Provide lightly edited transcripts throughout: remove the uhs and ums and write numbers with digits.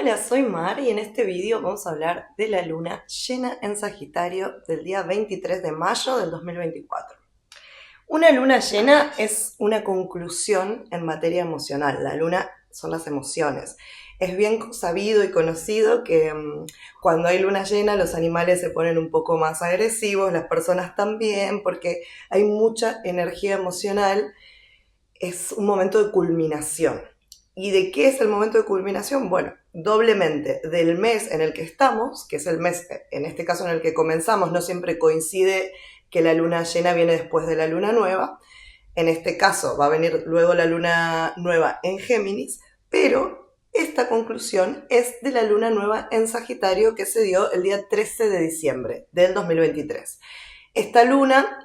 Hola, soy Mar y en este vídeo vamos a hablar de la luna llena en Sagitario del día 23 de mayo del 2024. Una luna llena es una conclusión en materia emocional. La luna son las emociones. Es bien sabido y conocido que cuando hay luna llena los animales se ponen un poco más agresivos, las personas también, porque hay mucha energía emocional. Es un momento de culminación. ¿Y de qué es el momento de culminación? Bueno, doblemente del mes en el que estamos, que es el mes, en este caso en el que comenzamos, no siempre coincide que la luna llena viene después de la luna nueva. En este caso va a venir luego la luna nueva en Géminis, pero esta conclusión es de la luna nueva en Sagitario que se dio el día 13 de diciembre del 2023. Esta luna,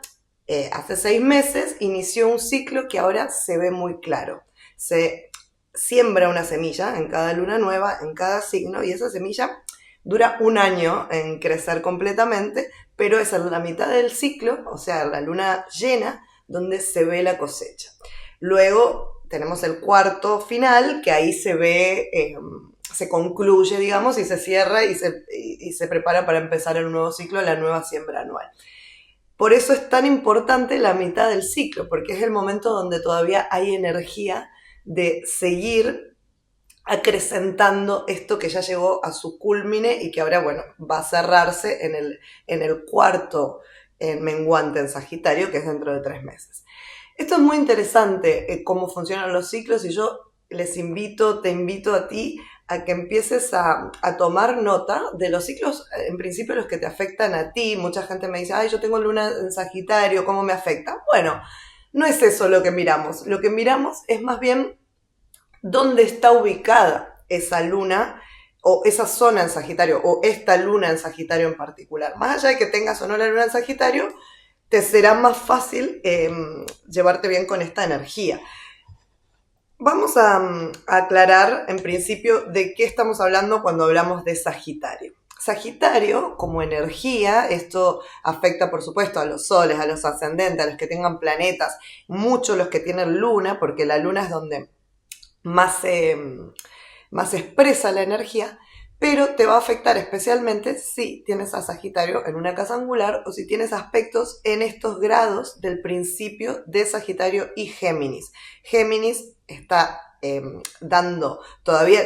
hace 6 meses, inició un ciclo que ahora se ve muy claro. Se siembra una semilla en cada luna nueva, en cada signo, y esa semilla dura un año en crecer completamente, pero es en la mitad del ciclo, o sea, la luna llena, donde se ve la cosecha. Luego tenemos el cuarto final, que ahí se ve, se concluye, digamos, y se cierra y se prepara para empezar el nuevo ciclo, la nueva siembra anual. Por eso es tan importante la mitad del ciclo, porque es el momento donde todavía hay energía de seguir acrecentando esto que ya llegó a su cúlmine y que ahora, bueno, va a cerrarse en el cuarto menguante en Sagitario, que es dentro de 3 meses. Esto es muy interesante, cómo funcionan los ciclos, y yo te invito a ti a que empieces a tomar nota de los ciclos, en principio los que te afectan a ti. Mucha gente me dice, ay, yo tengo luna en Sagitario, ¿cómo me afecta? Bueno, no es eso lo que miramos. Lo que miramos es más bien dónde está ubicada esa luna o esa zona en Sagitario o esta luna en Sagitario en particular. Más allá de que tengas o no la luna en Sagitario, te será más fácil llevarte bien con esta energía. Vamos a aclarar en principio de qué estamos hablando cuando hablamos de Sagitario. Sagitario, como energía, esto afecta por supuesto a los soles, a los ascendentes, a los que tengan planetas, mucho los que tienen luna, porque la luna es donde más se expresa la energía, pero te va a afectar especialmente si tienes a Sagitario en una casa angular o si tienes aspectos en estos grados del principio de Sagitario y Géminis. Géminis está dando, todavía,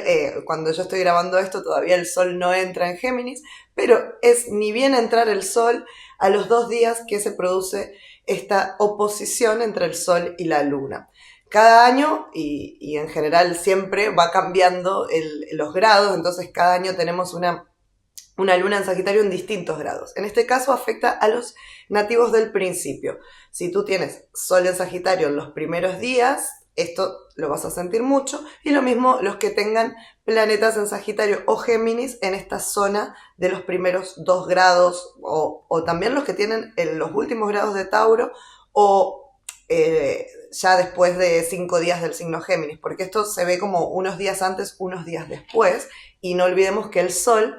cuando yo estoy grabando esto, todavía el Sol no entra en Géminis, pero es ni bien entrar el Sol a los 2 días que se produce esta oposición entre el Sol y la Luna. Cada año, y en general siempre, va cambiando los grados, entonces cada año tenemos una luna en Sagitario en distintos grados. En este caso afecta a los nativos del principio. Si tú tienes Sol en Sagitario en los primeros días, esto lo vas a sentir mucho, y lo mismo los que tengan planetas en Sagitario o Géminis en esta zona de los primeros 2 grados, o también los que tienen en los últimos grados de Tauro, o ya después de 5 días del signo Géminis, porque esto se ve como unos días antes, unos días después, y no olvidemos que el Sol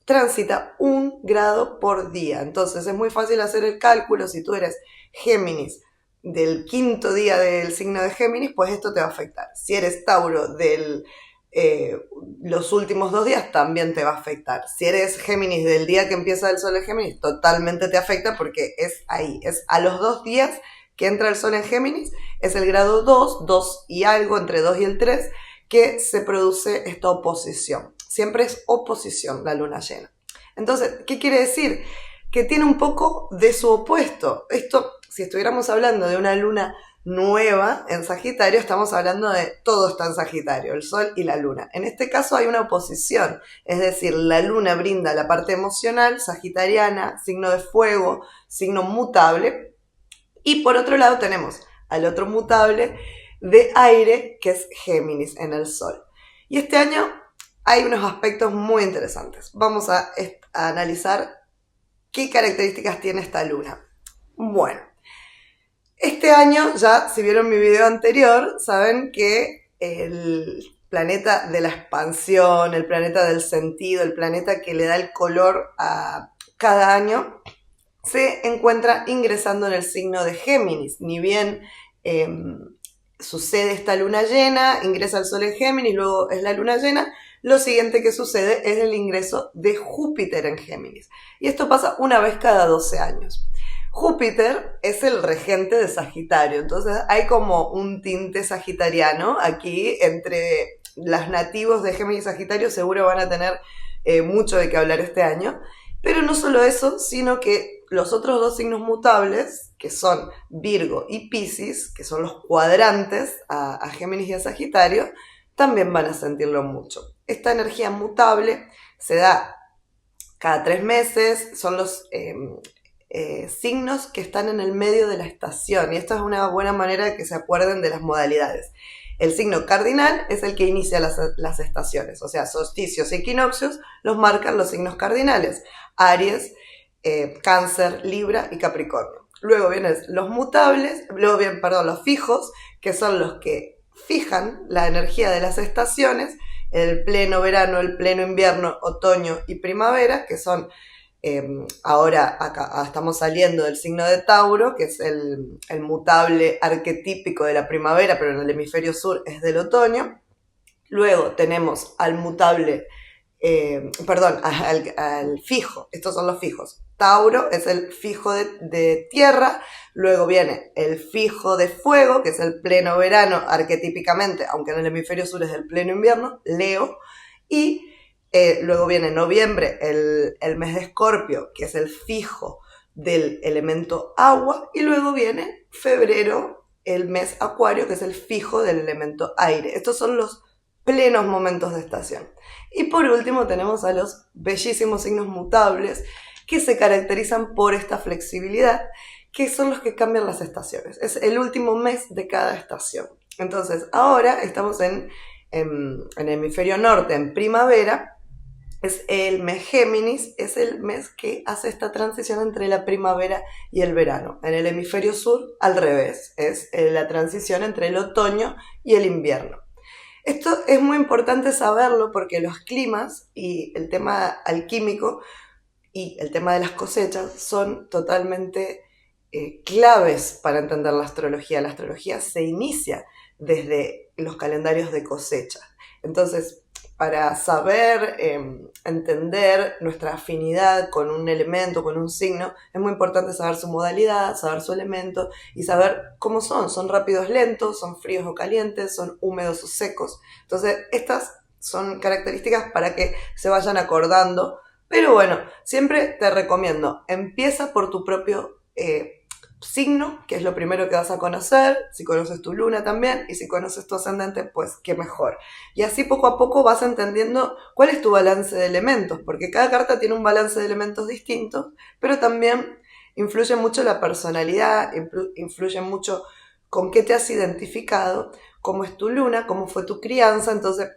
transita 1 grado por día. Entonces es muy fácil hacer el cálculo. Si tú eres Géminis del 5.º día del signo de Géminis, pues esto te va a afectar. Si eres Tauro los últimos 2 días, también te va a afectar. Si eres Géminis del día que empieza el Sol en Géminis, totalmente te afecta, porque es ahí, es a los 2 días que entra el Sol en Géminis, es el grado 2 y algo, entre 2 y el 3, que se produce esta oposición. Siempre es oposición la luna llena. Entonces, ¿qué quiere decir? Que tiene un poco de su opuesto. Esto, si estuviéramos hablando de una luna nueva en Sagitario, estamos hablando de todo está en Sagitario, el Sol y la luna. En este caso hay una oposición, es decir, la luna brinda la parte emocional, sagitariana, signo de fuego, signo mutable, y por otro lado tenemos al otro mutable de aire, que es Géminis en el Sol. Y este año hay unos aspectos muy interesantes. Vamos a analizar qué características tiene esta luna. Bueno, este año, ya si vieron mi video anterior, saben que el planeta de la expansión, el planeta del sentido, el planeta que le da el color a cada año, se encuentra ingresando en el signo de Géminis. Ni bien sucede esta luna llena, ingresa el Sol en Géminis, luego es la luna llena, lo siguiente que sucede es el ingreso de Júpiter en Géminis. Y esto pasa una vez cada 12 años. Júpiter es el regente de Sagitario, entonces hay como un tinte sagitariano aquí entre los nativos de Géminis y Sagitario, seguro van a tener mucho de qué hablar este año. Pero no solo eso, sino que los otros dos signos mutables, que son Virgo y Piscis, que son los cuadrantes a Géminis y a Sagitario, también van a sentirlo mucho. Esta energía mutable se da cada 3 meses, son los signos que están en el medio de la estación, y esto es una buena manera de que se acuerden de las modalidades. El signo cardinal es el que inicia las estaciones, o sea, solsticios e equinoccios los marcan los signos cardinales: Aries, Cáncer, Libra y Capricornio. Luego vienen los mutables, los fijos, que son los que fijan la energía de las estaciones, el pleno verano, el pleno invierno, otoño y primavera, que son ahora acá estamos saliendo del signo de Tauro, que es el mutable arquetípico de la primavera, pero en el hemisferio sur es del otoño. Luego tenemos al mutable, al fijo, estos son los fijos. Tauro es el fijo de tierra, luego viene el fijo de fuego, que es el pleno verano arquetípicamente, aunque en el hemisferio sur es el pleno invierno, Leo, y luego viene noviembre, el mes de Escorpio, que es el fijo del elemento agua, y luego viene febrero, el mes Acuario, que es el fijo del elemento aire. Estos son los plenos momentos de estación. Y por último tenemos a los bellísimos signos mutables, que se caracterizan por esta flexibilidad, que son los que cambian las estaciones. Es el último mes de cada estación. Entonces, ahora estamos en el hemisferio norte, en primavera. Es el mes Géminis, es el mes que hace esta transición entre la primavera y el verano. En el hemisferio sur, al revés, es la transición entre el otoño y el invierno. Esto es muy importante saberlo porque los climas y el tema alquímico y el tema de las cosechas son totalmente claves para entender la astrología. La astrología se inicia desde los calendarios de cosecha. Entonces, para saber entender nuestra afinidad con un elemento, con un signo, es muy importante saber su modalidad, saber su elemento y saber cómo son. Son rápidos, lentos, son fríos o calientes, son húmedos o secos. Entonces, estas son características para que se vayan acordando. Pero bueno, siempre te recomiendo, empieza por tu propio signo, que es lo primero que vas a conocer, si conoces tu luna también, y si conoces tu ascendente, pues qué mejor. Y así poco a poco vas entendiendo cuál es tu balance de elementos, porque cada carta tiene un balance de elementos distintos, pero también influye mucho la personalidad, influye mucho con qué te has identificado, cómo es tu luna, cómo fue tu crianza. Entonces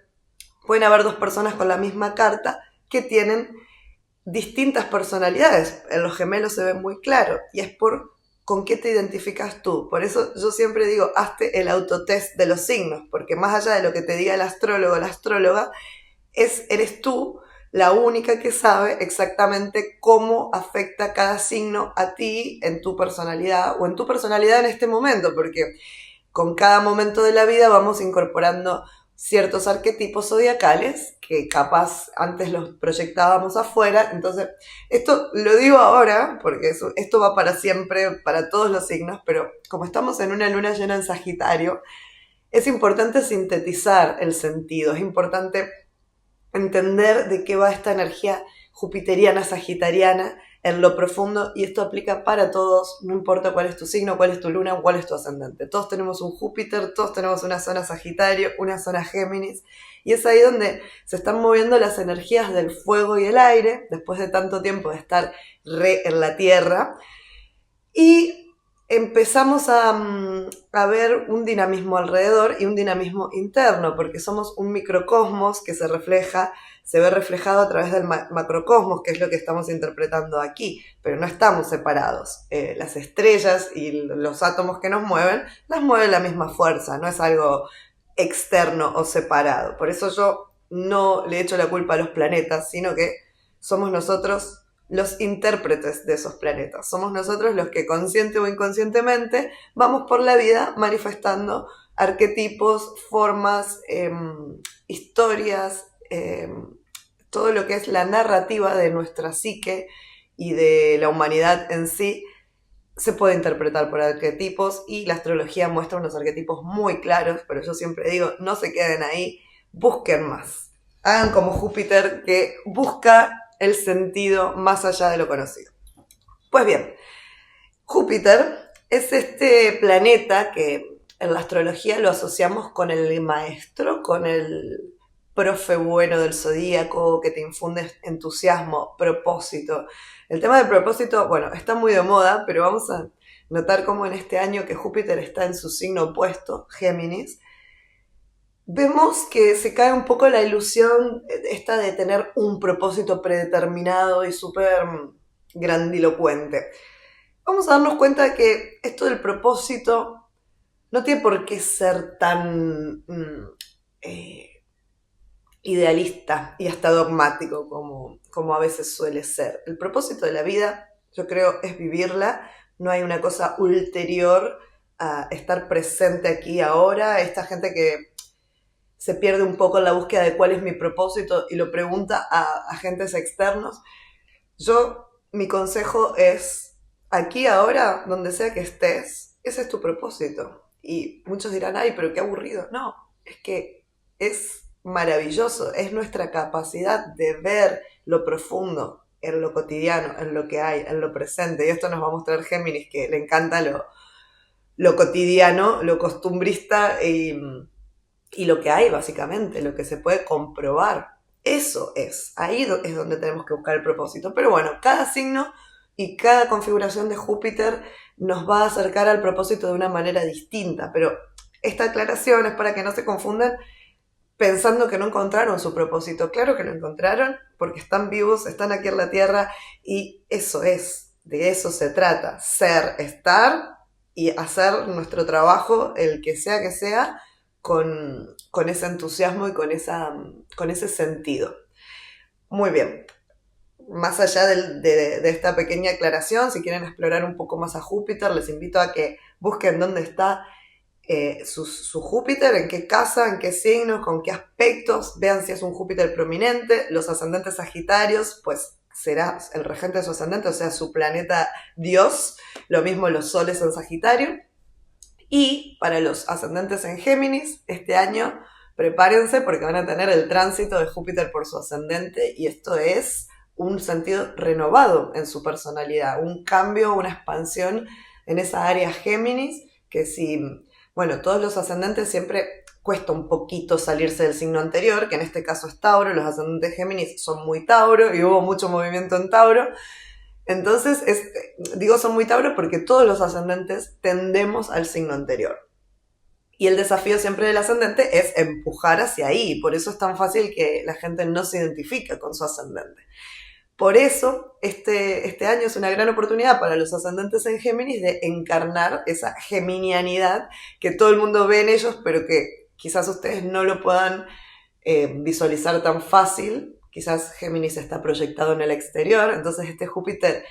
pueden haber dos personas con la misma carta que tienen distintas personalidades. En los gemelos se ve muy claro, y es por con qué te identificas tú. Por eso yo siempre digo, hazte el autotest de los signos, porque más allá de lo que te diga el astrólogo o la astróloga, eres tú la única que sabe exactamente cómo afecta cada signo a ti en tu personalidad, o en tu personalidad en este momento, porque con cada momento de la vida vamos incorporando ciertos arquetipos zodiacales que capaz antes los proyectábamos afuera. Entonces, esto lo digo ahora porque esto va para siempre, para todos los signos, pero como estamos en una luna llena en Sagitario, es importante sintetizar el sentido, es importante entender de qué va esta energía jupiteriana, sagitariana, en lo profundo, y esto aplica para todos, no importa cuál es tu signo, cuál es tu luna, cuál es tu ascendente. Todos tenemos un Júpiter, todos tenemos una zona Sagitario, una zona Géminis, y es ahí donde se están moviendo las energías del fuego y el aire, después de tanto tiempo de estar en la Tierra, y empezamos a ver un dinamismo alrededor y un dinamismo interno, porque somos un microcosmos que se ve reflejado a través del macrocosmos, que es lo que estamos interpretando aquí, pero no estamos separados. Las estrellas y los átomos que nos mueven, las mueve la misma fuerza, no es algo externo o separado. Por eso yo no le echo la culpa a los planetas, sino que somos nosotros los intérpretes de esos planetas. Somos nosotros los que consciente o inconscientemente vamos por la vida manifestando arquetipos, formas, historias, todo lo que es la narrativa de nuestra psique y de la humanidad en sí se puede interpretar por arquetipos, y la astrología muestra unos arquetipos muy claros, pero yo siempre digo, no se queden ahí, busquen más. Hagan como Júpiter, que busca el sentido más allá de lo conocido. Pues bien, Júpiter es este planeta que en la astrología lo asociamos con el maestro, con el profe bueno del zodíaco, que te infunde entusiasmo, propósito. El tema del propósito, bueno, está muy de moda, pero vamos a notar cómo en este año que Júpiter está en su signo opuesto, Géminis, vemos que se cae un poco la ilusión esta de tener un propósito predeterminado y súper grandilocuente. Vamos a darnos cuenta de que esto del propósito no tiene por qué ser tan idealista y hasta dogmático como a veces suele ser. El propósito de la vida, yo creo, es vivirla. No hay una cosa ulterior a estar presente aquí ahora. Esta gente que se pierde un poco en la búsqueda de cuál es mi propósito y lo pregunta a agentes externos. Mi consejo es, aquí ahora, donde sea que estés, ese es tu propósito. Y muchos dirán, ay, pero qué aburrido. No, es que es maravilloso, es nuestra capacidad de ver lo profundo en lo cotidiano, en lo que hay, en lo presente. Y esto nos va a mostrar Géminis, que le encanta lo cotidiano, lo costumbrista y lo que hay básicamente, lo que se puede comprobar. Eso es, ahí es donde tenemos que buscar el propósito. Pero bueno, cada signo y cada configuración de Júpiter nos va a acercar al propósito de una manera distinta. Pero esta aclaración es para que no se confundan pensando que no encontraron su propósito. Claro que lo encontraron, porque están vivos, están aquí en la Tierra, y eso es, de eso se trata, ser, estar y hacer nuestro trabajo, el que sea, con ese entusiasmo y con ese sentido. Muy bien. Más allá de esta pequeña aclaración, si quieren explorar un poco más a Júpiter, les invito a que busquen dónde está su Júpiter, en qué casa, en qué signos, con qué aspectos, vean si es un Júpiter prominente. Los ascendentes Sagitarios, pues será el regente de su ascendente, o sea, su planeta Dios, lo mismo los soles en Sagitario. Y para los ascendentes en Géminis, este año, prepárense porque van a tener el tránsito de Júpiter por su ascendente, y esto es un sentido renovado en su personalidad, un cambio, una expansión en esa área Géminis, que si... Bueno, todos los ascendentes siempre cuesta un poquito salirse del signo anterior, que en este caso es Tauro. Los ascendentes Géminis son muy Tauro y hubo mucho movimiento en Tauro. Entonces, digo son muy Tauro porque todos los ascendentes tendemos al signo anterior. Y el desafío siempre del ascendente es empujar hacia ahí. Por eso es tan fácil que la gente no se identifique con su ascendente. Por eso, este año es una gran oportunidad para los ascendentes en Géminis de encarnar esa geminianidad que todo el mundo ve en ellos, pero que quizás ustedes no lo puedan visualizar tan fácil. Quizás Géminis está proyectado en el exterior, entonces este Júpiter,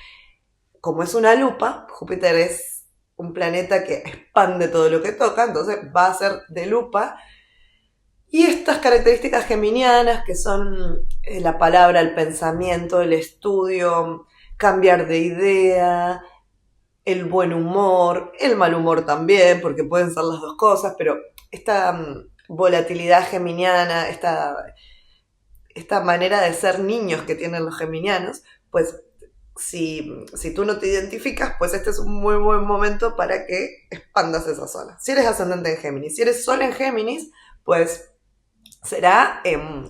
como es una lupa, Júpiter es un planeta que expande todo lo que toca, entonces va a ser de lupa. Y estas características geminianas, que son la palabra, el pensamiento, el estudio, cambiar de idea, el buen humor, el mal humor también, porque pueden ser las dos cosas, pero esta volatilidad geminiana, esta manera de ser niños que tienen los geminianos, pues si tú no te identificas, pues este es un muy buen momento para que expandas esa zona. Si eres ascendente en Géminis, si eres Sol en Géminis, pues será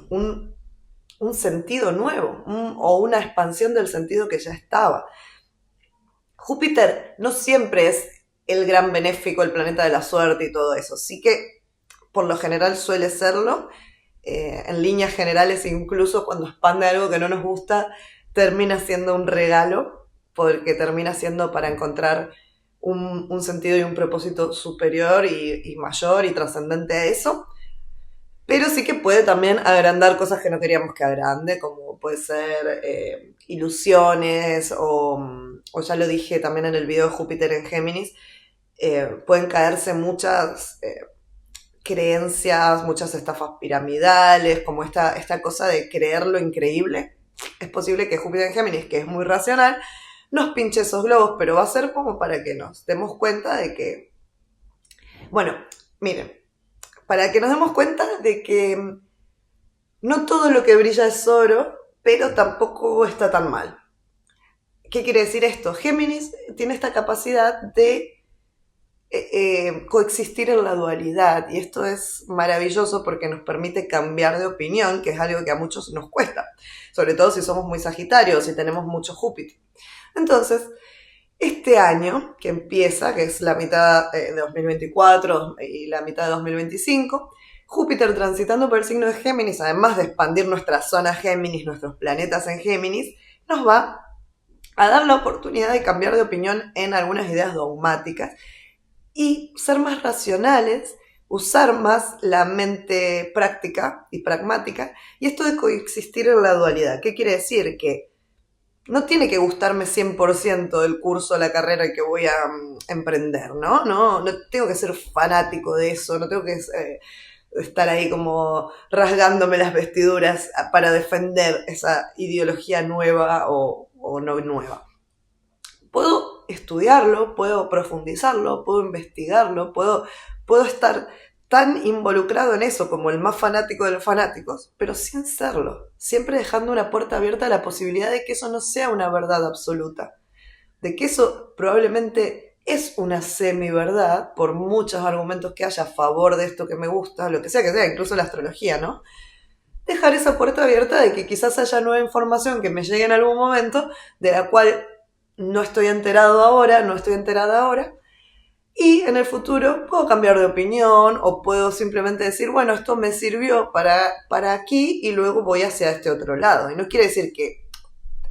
un sentido nuevo o una expansión del sentido que ya estaba. Júpiter no siempre es el gran benéfico, el planeta de la suerte y todo eso. Sí que por lo general suele serlo. En líneas generales, incluso cuando expande algo que no nos gusta, termina siendo un regalo, porque termina siendo para encontrar un sentido y un propósito superior y mayor y trascendente a eso. Pero sí que puede también agrandar cosas que no queríamos que agrande, como puede ser ilusiones o ya lo dije también en el video de Júpiter en Géminis, pueden caerse muchas creencias, muchas estafas piramidales, como esta cosa de creer lo increíble. Es posible que Júpiter en Géminis, que es muy racional, nos pinche esos globos, pero va a ser como para que nos demos cuenta de que, bueno, miren, para que nos demos cuenta de que no todo lo que brilla es oro, pero tampoco está tan mal. ¿Qué quiere decir esto? Géminis tiene esta capacidad de coexistir en la dualidad, y esto es maravilloso porque nos permite cambiar de opinión, que es algo que a muchos nos cuesta, sobre todo si somos muy sagitarios, si tenemos mucho Júpiter. Entonces, este año que empieza, que es la mitad de 2024 y la mitad de 2025, Júpiter transitando por el signo de Géminis, además de expandir nuestra zona Géminis, nuestros planetas en Géminis, nos va a dar la oportunidad de cambiar de opinión en algunas ideas dogmáticas y ser más racionales, usar más la mente práctica y pragmática, y esto de coexistir en la dualidad. ¿Qué quiere decir? Que no tiene que gustarme 100% el curso, la carrera que voy a emprender, ¿no? No tengo que ser fanático de eso, no tengo que estar ahí como rasgándome las vestiduras para defender esa ideología nueva o no nueva. Puedo estudiarlo, puedo profundizarlo, puedo investigarlo, puedo estar tan involucrado en eso como el más fanático de los fanáticos, pero sin serlo, siempre dejando una puerta abierta a la posibilidad de que eso no sea una verdad absoluta, de que eso probablemente es una semi-verdad, por muchos argumentos que haya a favor de esto que me gusta, lo que sea, incluso la astrología, ¿no? Dejar esa puerta abierta de que quizás haya nueva información que me llegue en algún momento, de la cual no estoy enterada ahora, y en el futuro puedo cambiar de opinión o puedo simplemente decir, bueno, esto me sirvió para aquí y luego voy hacia este otro lado. Y no quiere decir que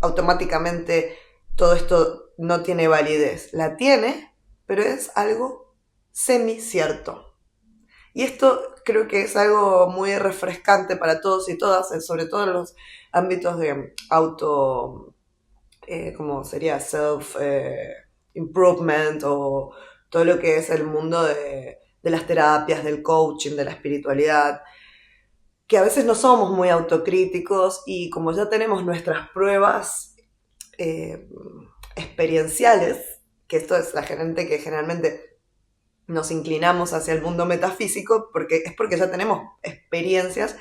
automáticamente todo esto no tiene validez. La tiene, pero es algo semicierto. Y esto creo que es algo muy refrescante para todos y todas, sobre todo en los ámbitos de como sería self-improvement o todo lo que es el mundo de las terapias, del coaching, de la espiritualidad, que a veces no somos muy autocríticos y como ya tenemos nuestras pruebas experienciales, que esto es la gente que generalmente nos inclinamos hacia el mundo metafísico, porque ya tenemos experiencias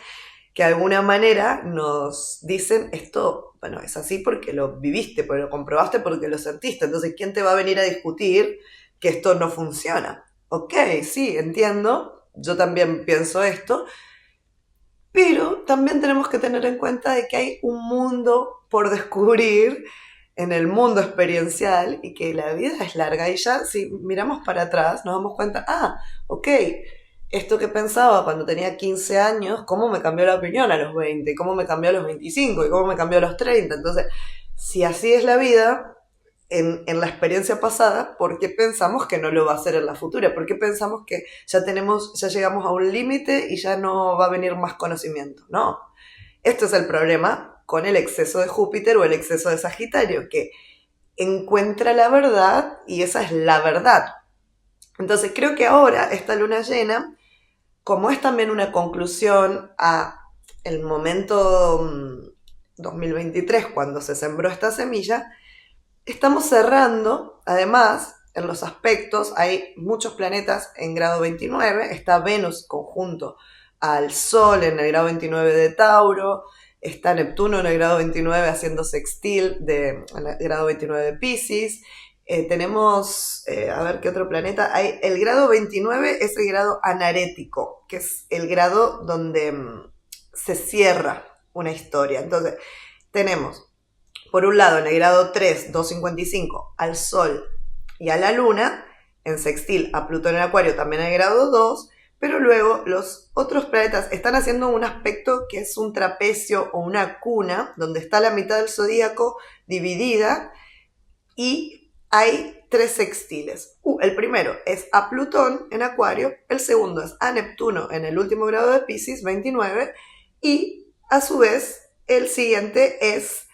que de alguna manera nos dicen esto, bueno, es así porque lo viviste, porque lo comprobaste, porque lo sentiste. Entonces, ¿quién te va a venir a discutir que esto no funciona? Ok, sí, entiendo, yo también pienso esto, pero también tenemos que tener en cuenta de que hay un mundo por descubrir en el mundo experiencial y que la vida es larga. Y ya si miramos para atrás nos damos cuenta, ok, esto que pensaba cuando tenía 15 años, cómo me cambió la opinión a los 20, cómo me cambió a los 25 y cómo me cambió a los 30. Entonces, si así es la vida en la experiencia pasada, ¿por qué pensamos que no lo va a hacer en la futura? ¿Por qué pensamos que ya llegamos a un límite y ya no va a venir más conocimiento? No. Esto es el problema con el exceso de Júpiter o el exceso de Sagitario, que encuentra la verdad y esa es la verdad. Entonces creo que ahora esta luna llena, como es también una conclusión a el momento 2023 cuando se sembró esta semilla, estamos cerrando, además, en los aspectos, hay muchos planetas en grado 29, está Venus conjunto al Sol en el grado 29 de Tauro, está Neptuno en el grado 29 haciendo sextil en el grado 29 de Piscis. Tenemos, a ver qué otro planeta. El grado 29 es el grado anarético, que es el grado donde se cierra una historia. Entonces, tenemos, por un lado, en el grado 3, 255, al Sol y a la Luna, en sextil a Plutón en Acuario, también en el grado 2, pero luego los otros planetas están haciendo un aspecto que es un trapecio o una cuna, donde está la mitad del zodíaco dividida y hay 3 sextiles. El primero es a Plutón en Acuario, el segundo es a Neptuno en el último grado de Piscis, 29, y a su vez el siguiente es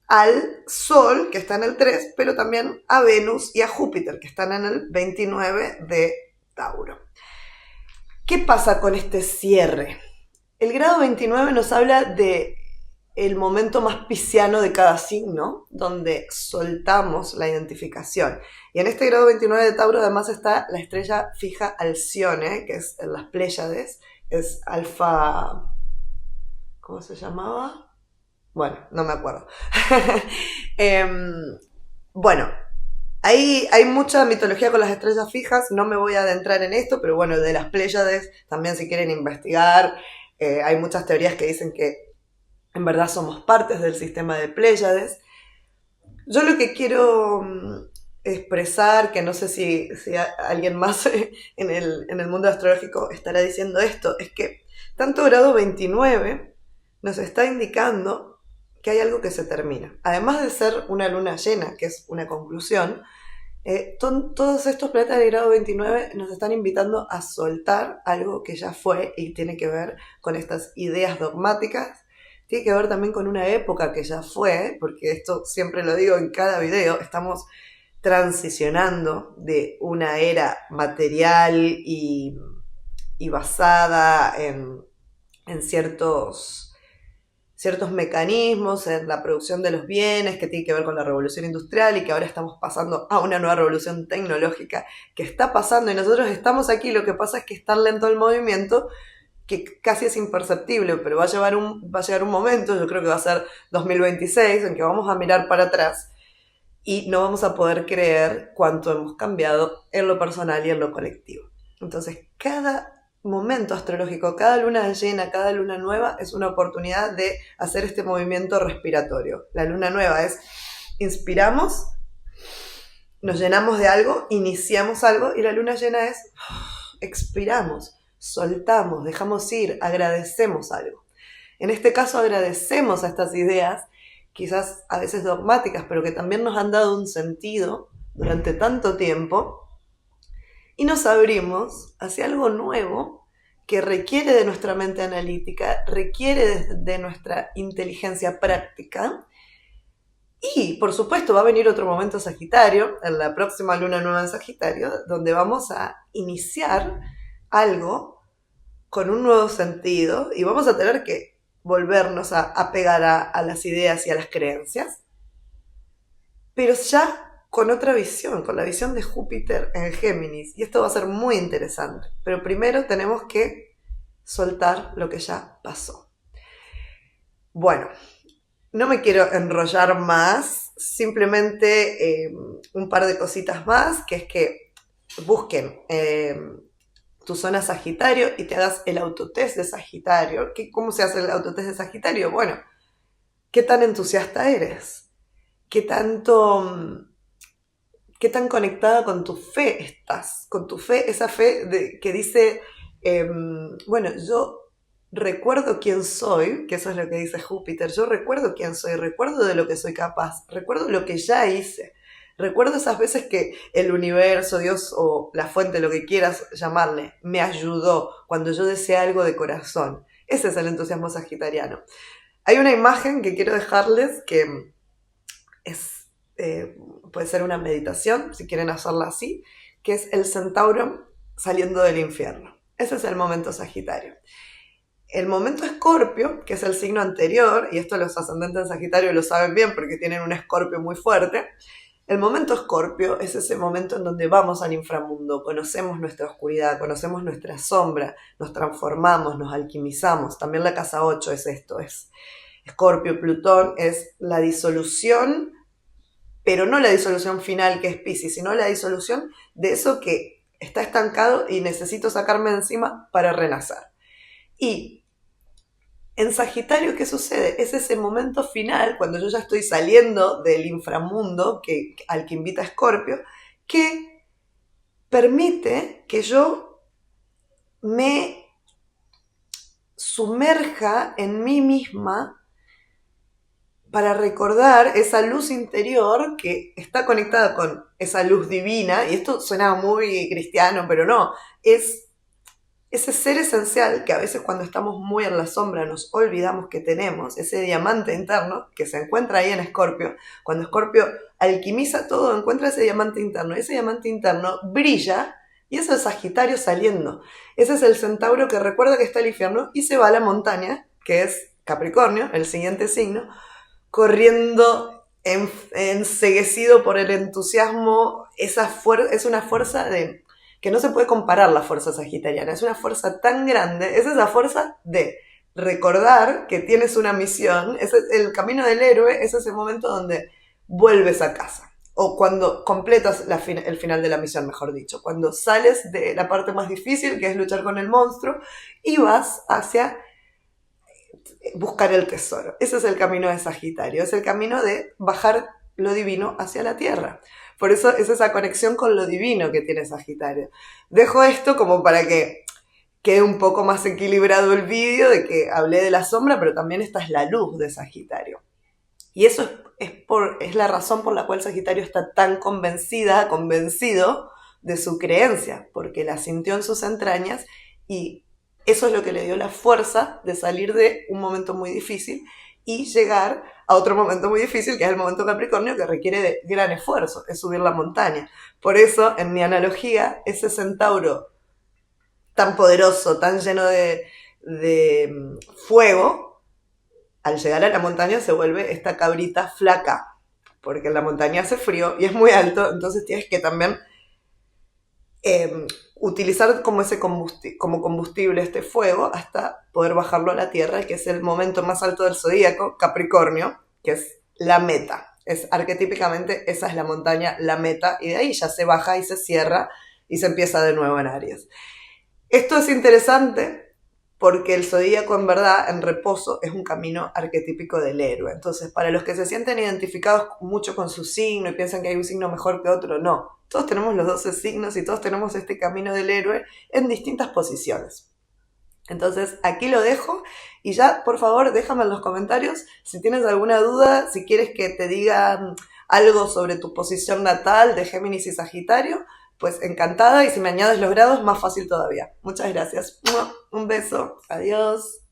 al Sol, que está en el 3, pero también a Venus y a Júpiter, que están en el 29 de Tauro. ¿Qué pasa con este cierre? El grado 29 nos habla de el momento más pisciano de cada signo, donde soltamos la identificación. Y en este grado 29 de Tauro además está la estrella fija Alcione, que es en las Pléyades, es Alfa... ¿Cómo se llamaba? Bueno, no me acuerdo. Bueno, hay mucha mitología con las estrellas fijas, no me voy a adentrar en esto, pero bueno, de las Pléyades también si quieren investigar, hay muchas teorías que dicen que en verdad somos partes del sistema de Pléyades. Yo lo que quiero expresar, que no sé si alguien más en el mundo astrológico estará diciendo esto, es que tanto grado 29 nos está indicando que hay algo que se termina. Además de ser una luna llena, que es una conclusión, todos estos planetas de grado 29 nos están invitando a soltar algo que ya fue y tiene que ver con estas ideas dogmáticas. Tiene que ver también con una época que ya fue, porque esto siempre lo digo en cada video, estamos transicionando de una era material y basada en ciertos mecanismos, en la producción de los bienes, que tiene que ver con la revolución industrial y que ahora estamos pasando a una nueva revolución tecnológica que está pasando y nosotros estamos aquí. Lo que pasa es que es tan lento el movimiento que casi es imperceptible, pero va a llegar un momento, yo creo que va a ser 2026, en que vamos a mirar para atrás y no vamos a poder creer cuánto hemos cambiado en lo personal y en lo colectivo. Entonces, cada momento astrológico, cada luna llena, cada luna nueva es una oportunidad de hacer este movimiento respiratorio. La luna nueva es inspiramos, nos llenamos de algo, iniciamos algo, y la luna llena es expiramos, soltamos, dejamos ir, agradecemos algo. En este caso agradecemos a estas ideas, quizás a veces dogmáticas, pero que también nos han dado un sentido durante tanto tiempo, y nos abrimos hacia algo nuevo que requiere de nuestra mente analítica, requiere de nuestra inteligencia práctica. Y, por supuesto, va a venir otro momento Sagitario, en la próxima luna nueva en Sagitario, donde vamos a iniciar algo con un nuevo sentido y vamos a tener que volvernos a pegar a las ideas y a las creencias, pero ya con otra visión, con la visión de Júpiter en Géminis, y esto va a ser muy interesante. Pero primero tenemos que soltar lo que ya pasó. Bueno, no me quiero enrollar más, simplemente un par de cositas más, que es que busquen tu zona Sagitario y te hagas el autotest de Sagitario. ¿Cómo se hace el autotest de Sagitario? Bueno, ¿qué tan entusiasta eres? ¿Qué tan conectada con tu fe estás? Con tu fe, esa fe que dice, bueno, yo recuerdo quién soy, que eso es lo que dice Júpiter, yo recuerdo quién soy, recuerdo de lo que soy capaz, recuerdo lo que ya hice, recuerdo esas veces que el universo, Dios o la fuente, lo que quieras llamarle, me ayudó cuando yo deseé algo de corazón. Ese es el entusiasmo sagitariano. Hay una imagen que quiero dejarles que es, puede ser una meditación, si quieren hacerla así, que es el centauro saliendo del infierno. Ese es el momento Sagitario. El momento Escorpio, que es el signo anterior, y esto los ascendentes en Sagitario lo saben bien porque tienen un Escorpio muy fuerte. El momento Escorpio es ese momento en donde vamos al inframundo, conocemos nuestra oscuridad, conocemos nuestra sombra, nos transformamos, nos alquimizamos. También la casa 8 es esto, es Escorpio, Plutón, es la disolución, pero no la disolución final que es Piscis, sino la disolución de eso que está estancado y necesito sacarme de encima para renacer. Y en Sagitario, ¿qué sucede? Es ese momento final, cuando yo ya estoy saliendo del inframundo al que invita Escorpio, que permite que yo me sumerja en mí misma para recordar esa luz interior que está conectada con esa luz divina, y esto suena muy cristiano, pero no, es ese ser esencial que a veces cuando estamos muy en la sombra nos olvidamos que tenemos, ese diamante interno que se encuentra ahí en Escorpio. Cuando Escorpio alquimiza todo, encuentra ese diamante interno. Ese diamante interno brilla Y eso es Sagitario saliendo. Ese es el centauro que recuerda que está el infierno y se va a la montaña, que es Capricornio, el siguiente signo, corriendo enceguecido por el entusiasmo. Es una fuerza que no se puede comparar la fuerza sagitariana. Es una fuerza tan grande, es esa fuerza de recordar que tienes una misión. El camino del héroe es ese momento donde vuelves a casa. O cuando completas el final de la misión, mejor dicho. Cuando sales de la parte más difícil, que es luchar con el monstruo, y vas hacia buscar el tesoro. Ese es el camino de Sagitario. Es el camino de bajar lo divino hacia la tierra. Por eso es esa conexión con lo divino que tiene Sagitario. Dejo esto como para que quede un poco más equilibrado el vídeo, de que hablé de la sombra, pero también esta es la luz de Sagitario. Y eso es la razón por la cual Sagitario está tan convencido de su creencia, porque la sintió en sus entrañas y eso es lo que le dio la fuerza de salir de un momento muy difícil y llegar a otro momento muy difícil, que es el momento Capricornio, que requiere de gran esfuerzo, es subir la montaña. Por eso, en mi analogía, ese centauro tan poderoso, tan lleno de fuego, al llegar a la montaña se vuelve esta cabrita flaca, porque en la montaña hace frío y es muy alto, entonces tienes que también utilizar como combustible este fuego hasta poder bajarlo a la tierra, que es el momento más alto del zodíaco, Capricornio, que es la meta. Arquetípicamente esa es la montaña, la meta, y de ahí ya se baja y se cierra y se empieza de nuevo en Aries. Esto es interesante porque el zodíaco en verdad, en reposo, es un camino arquetípico del héroe. Entonces, para los que se sienten identificados mucho con su signo y piensan que hay un signo mejor que otro, no. Todos tenemos los 12 signos y todos tenemos este camino del héroe en distintas posiciones. Entonces, aquí lo dejo y ya, por favor, déjame en los comentarios si tienes alguna duda, si quieres que te diga algo sobre tu posición natal de Géminis y Sagitario, pues encantada, y si me añades los grados, más fácil todavía. Muchas gracias. Un beso. Adiós.